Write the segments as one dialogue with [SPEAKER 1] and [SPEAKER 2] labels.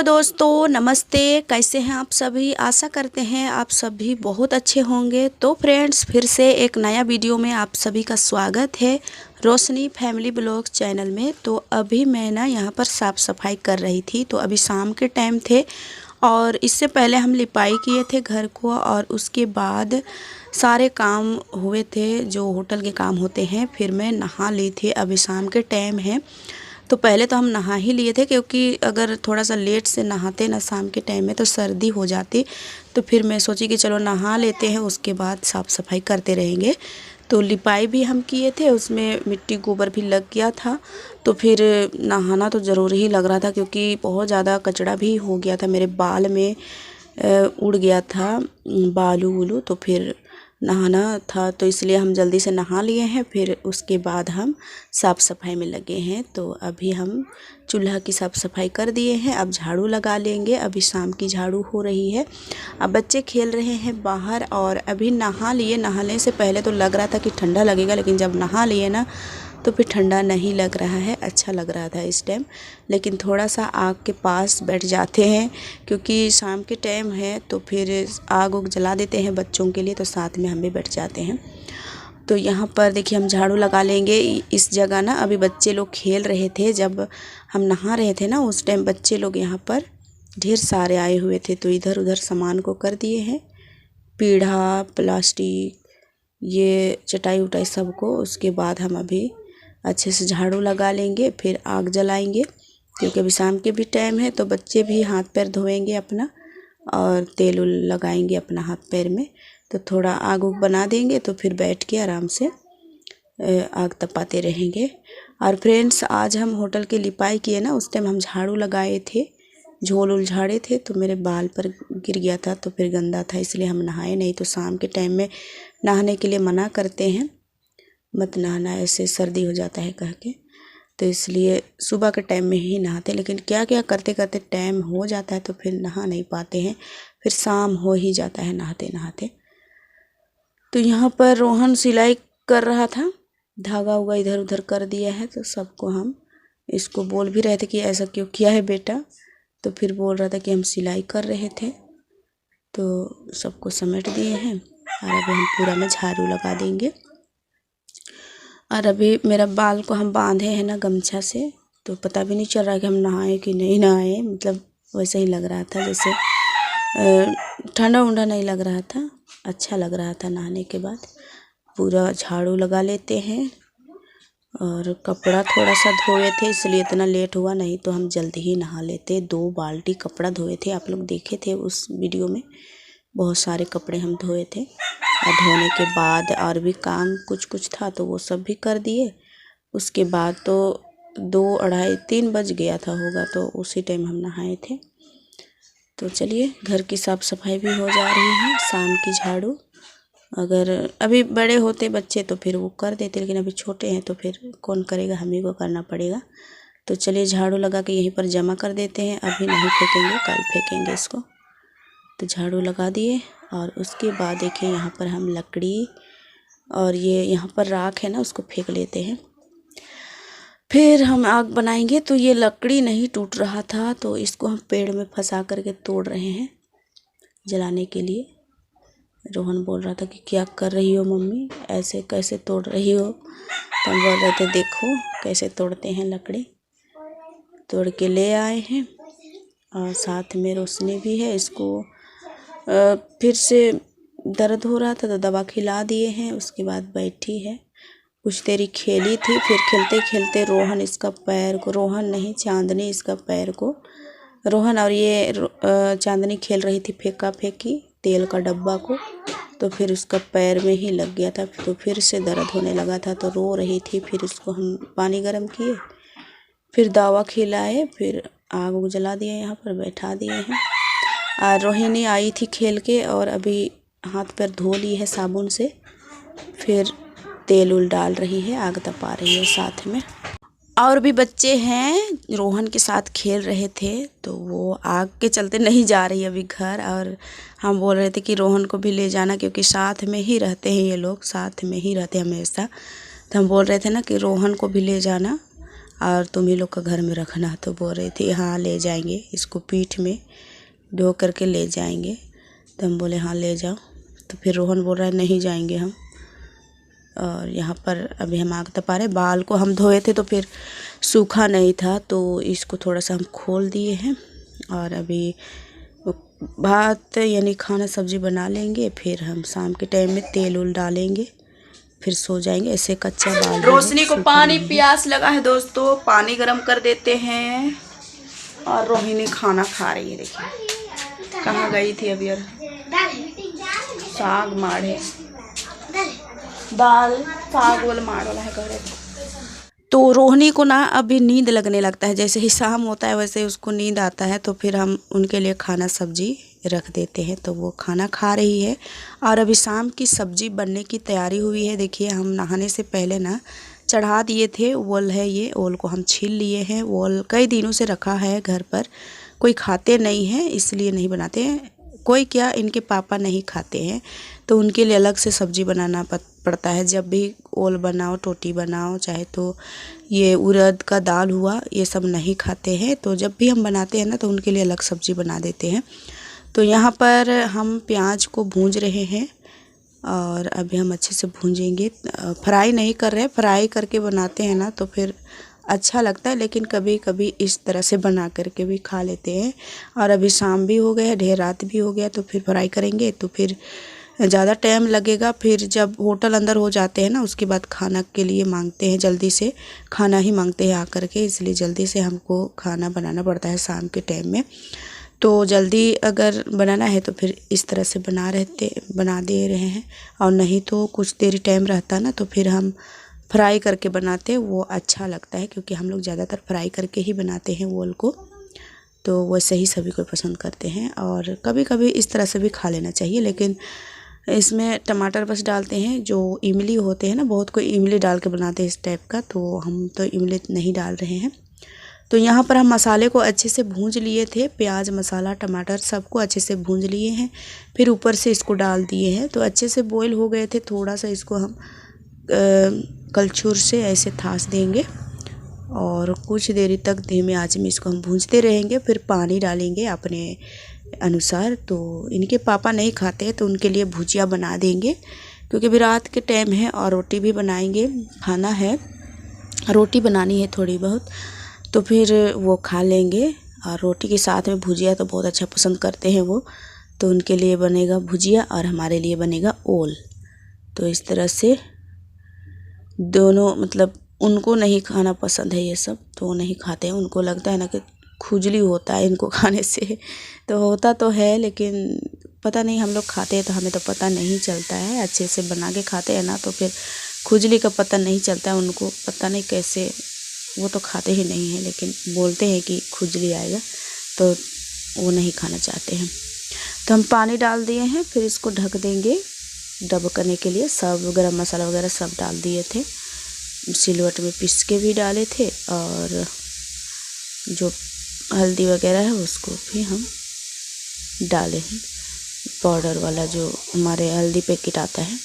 [SPEAKER 1] Hello दोस्तों, नमस्ते। कैसे हैं आप सभी? आशा करते हैं आप सभी बहुत अच्छे होंगे। तो फ्रेंड्स, फिर से एक नया वीडियो में आप सभी का स्वागत है रोशनी फैमिली ब्लॉग चैनल में। तो अभी मैं ना यहाँ पर साफ़ सफाई कर रही थी। तो अभी शाम के टाइम थे और इससे पहले हम लिपाई किए थे घर को, और उसके बाद सारे काम हुए थे जो होटल के काम होते हैं। फिर मैं नहा ली थी। अभी शाम के टाइम है तो पहले तो हम नहा ही लिए थे, क्योंकि अगर थोड़ा सा लेट से नहाते ना शाम के टाइम में तो सर्दी हो जाती। तो फिर मैं सोची कि चलो नहा लेते हैं, उसके बाद साफ़ सफाई करते रहेंगे। तो लिपाई भी हम किए थे, उसमें मिट्टी गोबर भी लग गया था। तो फिर नहाना तो ज़रूरी ही लग रहा था, क्योंकि बहुत ज़्यादा कचरा भी हो गया था, मेरे बाल में उड़ गया था बालू वुलू। तो फिर नहाना था, तो इसलिए हम जल्दी से नहा लिए हैं। फिर उसके बाद हम साफ़ सफाई में लगे हैं। तो अभी हम चूल्हा की साफ़ सफाई कर दिए हैं, अब झाड़ू लगा लेंगे। अभी शाम की झाड़ू हो रही है। अब बच्चे खेल रहे हैं बाहर, और अभी नहा लिए। नहाने से पहले तो लग रहा था कि ठंडा लगेगा, लेकिन जब नहा लिए ना तो फिर ठंडा नहीं लग रहा है, अच्छा लग रहा था इस टाइम। लेकिन थोड़ा सा आग के पास बैठ जाते हैं, क्योंकि शाम के टाइम है। तो फिर आग उग जला देते हैं बच्चों के लिए, तो साथ में हम भी बैठ जाते हैं। तो यहाँ पर देखिए हम झाड़ू लगा लेंगे। इस जगह ना अभी बच्चे लोग खेल रहे थे, जब हम नहा रहे थे ना उस टाइम बच्चे लोग यहाँ पर ढेर सारे आए हुए थे। तो इधर उधर सामान को कर दिए हैं, पीढ़ा प्लास्टिक ये चटाई उटाई सबको। उसके बाद हम अभी अच्छे से झाड़ू लगा लेंगे, फिर आग जलाएंगे, क्योंकि अभी शाम के भी टाइम है। तो बच्चे भी हाथ पैर धोएंगे अपना, और तेल उल लगाएंगे अपना हाथ पैर में। तो थोड़ा आग उग बना देंगे, तो फिर बैठ के आराम से आग तपाते रहेंगे। और फ्रेंड्स, आज हम होटल के लिपाई किए ना, उस टाइम हम झाड़ू लगाए थे, झोल उल झाड़े थे, तो मेरे बाल पर गिर गया था। तो फिर गंदा था, इसलिए हम नहाए नहीं। तो शाम के टाइम में नहाने के लिए मना करते हैं, मत नहाना, ऐसे सर्दी हो जाता है कह के। तो इसलिए सुबह के टाइम में ही नहाते। लेकिन क्या क्या करते करते टाइम हो जाता है, तो फिर नहा नहीं पाते हैं, फिर शाम हो ही जाता है नहाते नहाते। तो यहाँ पर रोहन सिलाई कर रहा था, धागा उगा इधर उधर कर दिया है। तो सबको हम इसको बोल भी रहे थे कि ऐसा क्यों किया है बेटा। तो फिर बोल रहा था कि हम सिलाई कर रहे थे। तो सबको समेट दिए हैं, और अभी हम पूरा में झाड़ू लगा देंगे। और अभी मेरा बाल को हम बांधे हैं ना गमछा से, तो पता भी नहीं चल रहा कि हम नहाए कि नहीं नहाए। मतलब वैसे ही लग रहा था, जैसे ठंडा उंडा नहीं लग रहा था, अच्छा लग रहा था नहाने के बाद। पूरा झाड़ू लगा लेते हैं। और कपड़ा थोड़ा सा धोए थे, इसलिए इतना लेट हुआ, नहीं तो हम जल्दी ही नहा लेते। 2 बाल्टी कपड़ा धोए थे, आप लोग देखे थे उस वीडियो में, बहुत सारे कपड़े हम धोए थे। और धोने के बाद और भी काम कुछ कुछ था, तो वो सब भी कर दिए। उसके बाद तो 2 अढ़ाई 3 बज गया था होगा, तो उसी टाइम हम नहाए थे। तो चलिए, घर की साफ़ सफाई भी हो जा रही है, शाम की झाड़ू। अगर अभी बड़े होते बच्चे तो फिर वो कर देते, लेकिन अभी छोटे हैं तो फिर कौन करेगा, हम ही को करना पड़ेगा। तो चलिए झाड़ू लगा के यहीं पर जमा कर देते हैं, अभी नहीं फेंकेंगे, कल फेंकेंगे इसको। तो झाड़ू लगा दिए, और उसके बाद देखिए यहाँ पर हम लकड़ी और ये यहाँ पर राख है ना, उसको फेंक लेते हैं। फिर हम आग बनाएंगे। तो ये लकड़ी नहीं टूट रहा था, तो इसको हम पेड़ में फंसा करके तोड़ रहे हैं जलाने के लिए। रोहन बोल रहा था कि क्या कर रही हो मम्मी, ऐसे कैसे तोड़ रही हो। तो हम बोल रहे थे देखो कैसे तोड़ते हैं लकड़ी। तोड़ के ले आए हैं, और साथ में रोशनी भी है। इसको फिर से दर्द हो रहा था तो दवा खिला दिए हैं। उसके बाद बैठी है, कुछ देरी खेली थी। फिर खेलते खेलते रोहन इसका पैर को, रोहन नहीं चांदनी इसका पैर को, रोहन और ये चांदनी खेल रही थी फेंका फेंकी तेल का डब्बा को। तो फिर उसका पैर में ही लग गया था, तो फिर से दर्द होने लगा था, तो रो रही थी। फिर उसको हम पानी गर्म किए, फिर दवा खिलाए, फिर आग उग जला दिए, यहाँ पर बैठा दिए हैं। और रोहिणी आई थी खेल के, और अभी हाथ पैर धो ली है साबुन से, फिर तेल उल डाल रही है, आग तपा रही है साथ में। और भी बच्चे हैं रोहन के साथ खेल रहे थे, तो वो आग के चलते नहीं जा रही अभी घर। और हम बोल रहे थे कि रोहन को भी ले जाना, क्योंकि साथ में ही रहते हैं ये लोग, साथ में ही रहते हैं हमेशा। तो हम बोल रहे थे ना कि रोहन को भी ले जाना, और तुम ही लोग का घर में रखना। तो बोल रही थी हाँ ले जाएंगे, इसको पीठ में ढो करके ले जाएंगे। तो हम बोले हाँ ले जाओ। तो फिर रोहन बोल रहा है नहीं जाएंगे हम। और यहाँ पर अभी हम आग तपा रहे। बाल को हम धोए थे तो फिर सूखा नहीं था, तो इसको थोड़ा सा हम खोल दिए हैं। और अभी भात यानी खाना सब्जी बना लेंगे, फिर हम शाम के टाइम में तेल उल डालेंगे, फिर सो जाएंगे। ऐसे कच्चा बाल। रोशनी को पानी प्यास लगा है दोस्तों, पानी गरम कर देते हैं। और रोहिणी खाना खा रही है। देखिए कहाँ गई थी अभी। और साग माढ़े दाल साग वाला माड़ वाला है करे। तो रोहिणी को ना अभी नींद लगने लगता है, जैसे ही शाम होता है वैसे उसको नींद आता है। तो फिर हम उनके लिए खाना सब्जी रख देते हैं, तो वो खाना खा रही है। और अभी शाम की सब्जी बनने की तैयारी हुई है। देखिए हम नहाने से पहले ना चढ़ा दिए थे। ओल है ये, ओल को हम छील लिए हैं। ओल कई दिनों से रखा है घर पर, कोई खाते नहीं है इसलिए नहीं बनाते हैं। कोई क्या, इनके पापा नहीं खाते हैं तो उनके लिए अलग से सब्जी बनाना पड़ता है। जब भी ओल बनाओ, टोटी बनाओ, चाहे तो ये उड़द का दाल हुआ, ये सब नहीं खाते हैं। तो जब भी हम बनाते हैं ना तो उनके लिए अलग सब्जी बना देते हैं। तो यहाँ पर हम प्याज को भूंज रहे हैं और अभी हम अच्छे से भूंजेंगे। फ्राई नहीं कर रहे, फ्राई करके बनाते हैं ना तो फिर अच्छा लगता है, लेकिन कभी कभी इस तरह से बना करके भी खा लेते हैं। और अभी शाम भी हो गया है, ढेर रात भी हो गया, तो फिर फ्राई करेंगे तो फिर ज़्यादा टाइम लगेगा। फिर जब होटल अंदर हो जाते हैं ना उसके बाद खाना के लिए मांगते हैं, जल्दी से खाना ही मांगते हैं आकर के, इसलिए जल्दी से हमको खाना बनाना पड़ता है शाम के टाइम में। तो जल्दी अगर बनाना है तो फिर इस तरह से बना दे रहे हैं। और नहीं तो कुछ देर टाइम रहता ना तो फिर हम फ्राई करके बनाते, वो अच्छा लगता है, क्योंकि हम लोग ज़्यादातर फ्राई करके ही बनाते हैं ओल को। तो वैसे ही सभी को पसंद करते हैं। और कभी कभी इस तरह से भी खा लेना चाहिए, लेकिन इसमें टमाटर बस डालते हैं। जो इमली होते हैं ना, बहुत कोई इमली डाल के बनाते हैं इस टाइप का, तो हम तो इमली नहीं डाल रहे हैं। तो यहाँ पर हम मसाले को अच्छे से भूंज लिए थे, प्याज मसाला टमाटर सबको अच्छे से भूंज लिए हैं। फिर ऊपर से इसको डाल दिए हैं। तो अच्छे से बॉईल हो गए थे। थोड़ा सा इसको हम कलछुल से ऐसे थास देंगे और कुछ देरी तक धीमे आंच में इसको हम भूंजते रहेंगे। फिर पानी डालेंगे अपने अनुसार। तो इनके पापा नहीं खाते हैं तो उनके लिए भुजिया बना देंगे, क्योंकि अभी रात के टाइम है और रोटी भी बनाएंगे। खाना है, रोटी बनानी है थोड़ी बहुत, तो फिर वो खा लेंगे। और रोटी के साथ में भुजिया तो बहुत अच्छा पसंद करते हैं वो, तो उनके लिए बनेगा भुजिया और हमारे लिए बनेगा ओल। तो इस तरह से दोनों, मतलब उनको नहीं खाना पसंद है ये सब, तो वो नहीं खाते हैं। उनको लगता है ना कि खुजली होता है इनको खाने से, तो होता तो है, लेकिन पता नहीं हम लोग खाते हैं तो हमें तो पता नहीं चलता है। अच्छे से बना के खाते हैं ना तो फिर खुजली का पता नहीं चलता है उनको, पता नहीं कैसे, वो तो खाते ही नहीं हैं, लेकिन बोलते हैं कि खुजली आएगा, तो वो नहीं खाना चाहते हैं। तो हम पानी डाल दिए हैं, फिर इसको ढक देंगे दबकने के लिए। सब गरम मसाला वगैरह सब डाल दिए थे, सिलवट में पीस के भी डाले थे, और जो हल्दी वगैरह है उसको भी हम डाले हैं, पाउडर वाला जो हमारे हल्दी पैकेट आता है।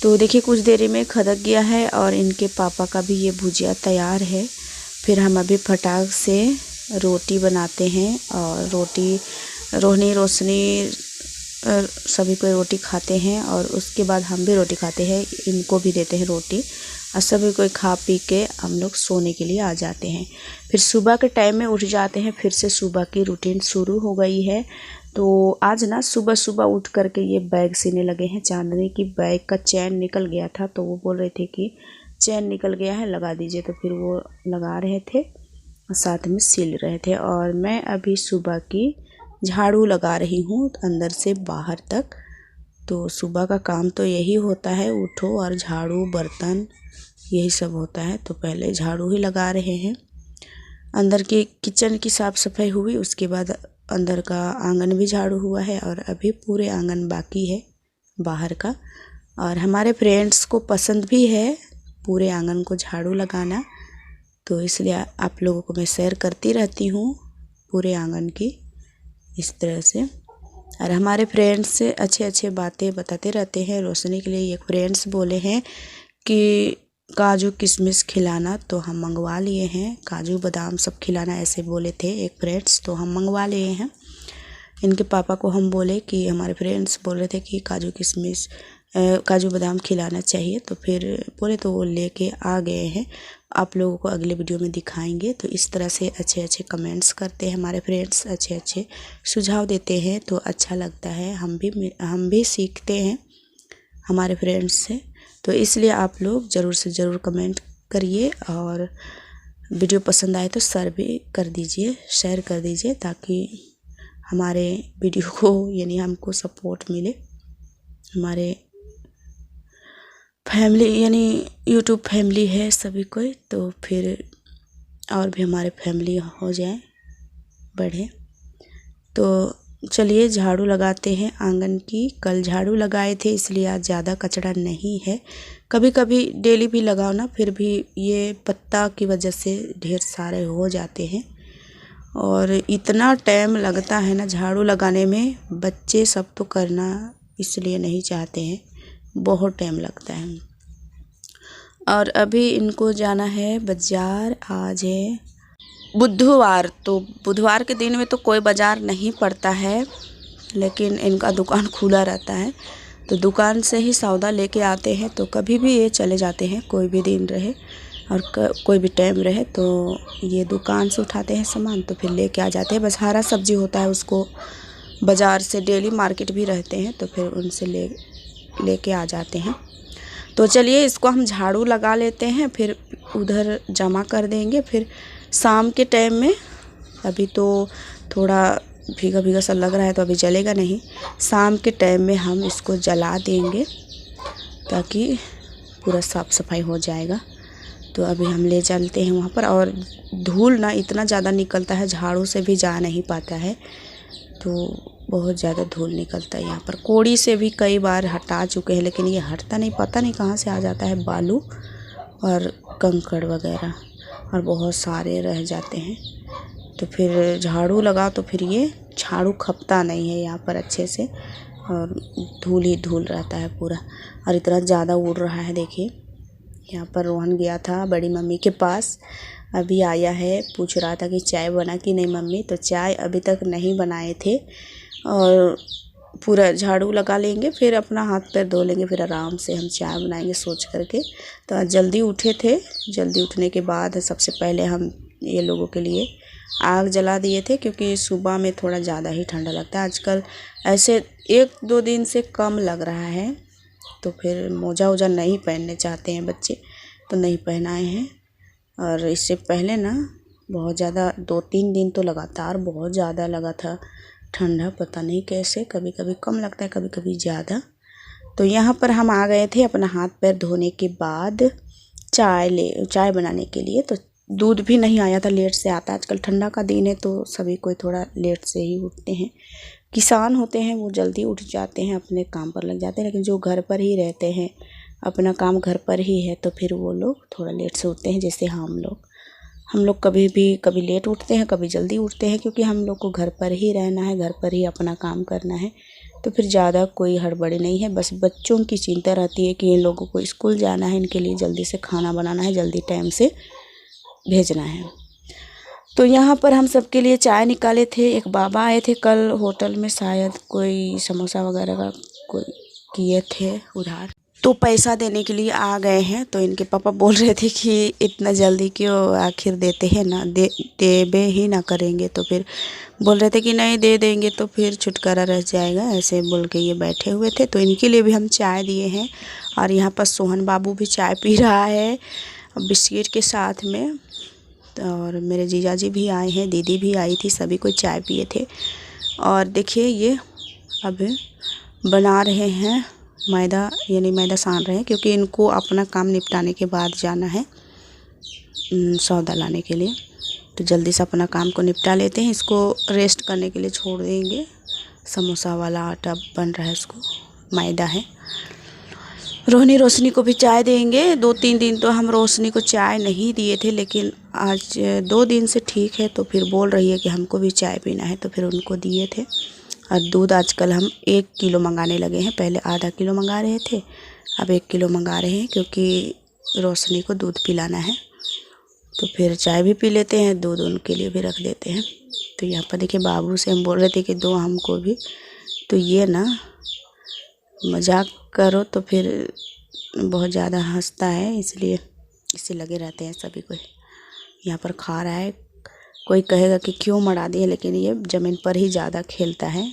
[SPEAKER 1] तो देखिए कुछ देरी में खदक गया है और इनके पापा का भी ये भुजिया तैयार है। फिर हम अभी फटाक से रोटी बनाते हैं, और रोटी रोशनी सभी कोई रोटी खाते हैं, और उसके बाद हम भी रोटी खाते हैं, इनको भी देते हैं रोटी, और सभी कोई खा पी के हम लोग सोने के लिए आ जाते हैं। फिर सुबह के टाइम में उठ जाते हैं, फिर से सुबह की रूटीन शुरू हो गई है। तो आज ना सुबह सुबह उठ करके ये बैग सीने लगे हैं। चांदनी की बैग का चैन निकल गया था, तो वो बोल रहे थे कि चैन निकल गया है लगा दीजिए, तो फिर वो लगा रहे थे, साथ में सिल रहे थे। और मैं अभी सुबह की झाड़ू लगा रही हूँ अंदर से बाहर तक। तो सुबह का काम तो यही होता है, उठो और झाड़ू बर्तन यही सब होता है। तो पहले झाड़ू ही लगा रहे हैं। अंदर की किचन की साफ़ सफाई हुई, उसके बाद अंदर का आंगन भी झाड़ू हुआ है, और अभी पूरे आंगन बाकी है बाहर का। और हमारे फ्रेंड्स को पसंद भी है पूरे आंगन को झाड़ू लगाना, तो इसलिए आप लोगों को मैं शेयर करती रहती हूँ पूरे आंगन की इस तरह से। और हमारे फ्रेंड्स से अच्छे अच्छे बातें बताते रहते हैं। रोशनी के लिए एक फ्रेंड्स बोले हैं कि काजू किशमिश खिलाना, तो हम मंगवा लिए हैं। काजू बादाम सब खिलाना ऐसे बोले थे एक फ्रेंड्स, तो हम मंगवा लिए हैं। इनके पापा को हम बोले कि हमारे फ्रेंड्स बोल रहे थे कि काजू किशमिश काजू बादाम खिलाना चाहिए, तो फिर बोले तो वो लेके आ गए हैं। आप लोगों को अगले वीडियो में दिखाएंगे। तो इस तरह से अच्छे अच्छे कमेंट्स करते हैं हमारे फ्रेंड्स, अच्छे अच्छे सुझाव देते हैं, तो अच्छा लगता है। हम भी सीखते हैं हमारे फ्रेंड्स से। तो इसलिए आप लोग ज़रूर से ज़रूर कमेंट करिए, और वीडियो पसंद आए तो शेयर कर दीजिए, ताकि हमारे वीडियो को यानी हमको सपोर्ट मिले। हमारे फैमिली यानी यूट्यूब फैमिली है सभी कोई, तो फिर और भी हमारे फैमिली हो जाए बढ़े। तो चलिए झाड़ू लगाते हैं आंगन की। कल झाड़ू लगाए थे इसलिए आज ज़्यादा कचरा नहीं है। कभी कभी डेली भी लगाओ ना, फिर भी ये पत्ता की वजह से ढेर सारे हो जाते हैं। और इतना टाइम लगता है ना झाड़ू लगाने में, बच्चे सब तो करना इसलिए नहीं चाहते हैं, बहुत टाइम लगता है। और अभी इनको जाना है बाज़ार। आज है बुधवार, तो बुधवार के दिन में तो कोई बाज़ार नहीं पड़ता है, लेकिन इनका दुकान खुला रहता है, तो दुकान से ही सौदा लेके आते हैं। तो कभी भी ये चले जाते हैं, कोई भी दिन रहे और कोई भी टाइम रहे, तो ये दुकान से उठाते हैं सामान, तो फिर लेके आ जाते हैं। बस हरा सब्जी होता है, उसको बाज़ार से डेली मार्केट भी रहते हैं, तो फिर उनसे लेके आ जाते हैं। तो चलिए इसको हम झाड़ू लगा लेते हैं, फिर उधर जमा कर देंगे। फिर शाम के टाइम में, अभी तो थोड़ा भीगा भीगा सा लग रहा है तो अभी जलेगा नहीं, शाम के टाइम में हम इसको जला देंगे ताकि पूरा साफ़ सफाई हो जाएगा। तो अभी हम ले चलते हैं वहाँ पर। और धूल ना इतना ज़्यादा निकलता है, झाड़ू से भी जा नहीं पाता है, तो बहुत ज़्यादा धूल निकलता है यहाँ पर। कोड़ी से भी कई बार हटा चुके हैं, लेकिन ये हटता नहीं, पता नहीं कहाँ से आ जाता है, बालू और कंकड़ वगैरह, और बहुत सारे रह जाते हैं। तो फिर झाड़ू लगाओ तो फिर ये झाड़ू खपता नहीं है यहाँ पर अच्छे से, और धूल ही धूल रहता है पूरा। और इतना ज़्यादा उड़ रहा है, देखिए। यहाँ पर रोहन गया था बड़ी मम्मी के पास, अभी आया है, पूछ रहा था कि चाय बना कि नहीं मम्मी। तो चाय अभी तक नहीं बनाए थे, और पूरा झाड़ू लगा लेंगे, फिर अपना हाथ पैर धो लेंगे, फिर आराम से हम चाय बनाएंगे सोच करके। तो आज जल्दी उठे थे। जल्दी उठने के बाद सबसे पहले हम ये लोगों के लिए आग जला दिए थे, क्योंकि सुबह में थोड़ा ज़्यादा ही ठंडा लगता है। आजकल ऐसे 1-2 दिन से कम लग रहा है, तो फिर मोजा वोजा नहीं पहनने चाहते हैं बच्चे, तो नहीं पहनाए हैं। और इससे पहले ना बहुत ज़्यादा 2-3 दिन तो लगातार बहुत ज़्यादा लगा था ठंडा, पता नहीं कैसे, कभी कभी कम लगता है, कभी कभी ज़्यादा। तो यहाँ पर हम आ गए थे अपना हाथ पैर धोने के बाद चाय बनाने के लिए। तो दूध भी नहीं आया था, लेट से आता है। आजकल ठंडा का दिन है, तो सभी कोई थोड़ा लेट से ही उठते हैं। किसान होते हैं वो जल्दी उठ जाते हैं, अपने काम पर लग जाते हैं, लेकिन जो घर पर ही रहते हैं, अपना काम घर पर ही है, तो फिर वो लोग थोड़ा लेट से उठते हैं। जैसे हम लोग कभी लेट उठते हैं, कभी जल्दी उठते हैं, क्योंकि हम लोग को घर पर ही रहना है, घर पर ही अपना काम करना है। तो फिर ज़्यादा कोई हड़बड़ी नहीं है, बस बच्चों की चिंता रहती है कि इन लोगों को स्कूल जाना है, इनके लिए जल्दी से खाना बनाना है, जल्दी टाइम से भेजना है। तो यहाँ पर हम सबके लिए चाय निकाले थे। एक बाबा आए थे कल होटल में, शायद कोई समोसा वगैरह का कोई किए थे उधार, तो पैसा देने के लिए आ गए हैं। तो इनके पापा बोल रहे थे कि इतना जल्दी क्यों, आखिर देते हैं ना, देबे ही ना करेंगे। तो फिर बोल रहे थे कि नहीं दे देंगे तो फिर छुटकारा रह जाएगा, ऐसे बोल के ये बैठे हुए थे। तो इनके लिए भी हम चाय दिए हैं। और यहाँ पर सोहन बाबू भी चाय पी रहा है बिस्किट के साथ में। और मेरे जीजा जी भी आए हैं, दीदी भी आई थी, सभी कोई चाय पिए थे। और देखिए ये अब बना रहे हैं मैदा, यानी मैदा सान रहे हैं, क्योंकि इनको अपना काम निपटाने के बाद जाना है सौदा लाने के लिए। तो जल्दी से अपना काम को निपटा लेते हैं, इसको रेस्ट करने के लिए छोड़ देंगे। समोसा वाला आटा बन रहा है, इसको मैदा है। रोशनी को भी चाय देंगे। 2-3 दिन तो हम रोशनी को चाय नहीं दिए थे, लेकिन आज 2 दिन से ठीक है, तो फिर बोल रही है कि हमको भी चाय पीना है, तो फिर उनको दिए थे। और दूध आजकल हम 1 किलो मंगाने लगे हैं, पहले आधा किलो मंगा रहे थे, अब 1 किलो मंगा रहे हैं, क्योंकि रोशनी को दूध पिलाना है। तो फिर चाय भी पी लेते हैं, दूध उनके लिए भी रख देते हैं। तो यहाँ पर देखिए बाबू से हम बोल रहे थे कि दो हमको भी, तो ये ना मजाक करो तो फिर बहुत ज़्यादा हंसता है, इसलिए इससे लगे रहते हैं सभी को। यहाँ पर खा रहा है। कोई कहेगा कि क्यों मरा दिए, लेकिन ये ज़मीन पर ही ज़्यादा खेलता है।